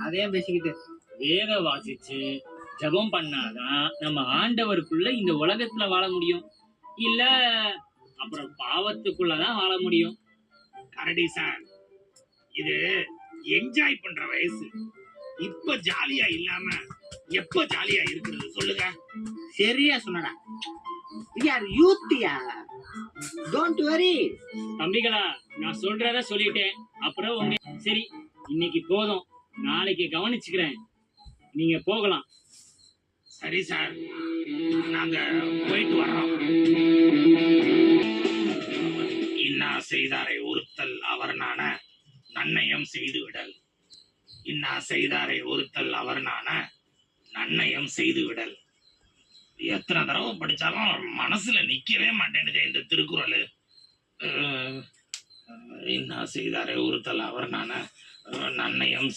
அதையும் பேசிக்கிட்டு வேத வாசிச்சு ஜபம் பண்ணாதான் நம்ம ஆண்டவருக்குள்ள இந்த உலகத்துல வாழ முடியும். இல்ல அப்புறம் பாவத்துக்குள்ளதான் வாழ முடியும். கரடி சார், இது என்ஜாய் பண்ற வயசு. இப்ப ஜாலியா இல்லாம எப்ப ஜாலியா இருக்கிறது சொல்லுங்க. சரியா சொன்னடா. we are youth yeah, don't worry. தம்பிகளா, நான் சொல்றத சொல்லிட்டேன். அப்புறம் உங்க சரி, இன்னைக்கு போதும், நாளைக்கு கவனிச்சுக்கிறேன், நீங்க போகலாம். சரி சார், நாங்க போயிட்டு வர்றோம். இன்னா செய்தாரை ஒருத்தல் அவர் நான நன்னயம் செய்து விடல். இன்னா செய்தாரை ஒருத்தல் அவர் நான நன்னயம் செய்து விடல். எத்தனை தடவை படிச்சாலும் மனசுல நிக்கவே மாட்டேங்குது இந்த திருக்குறள். இன்னா செய்தாரை ஒருத்தல் அவர் நான நன்னயம்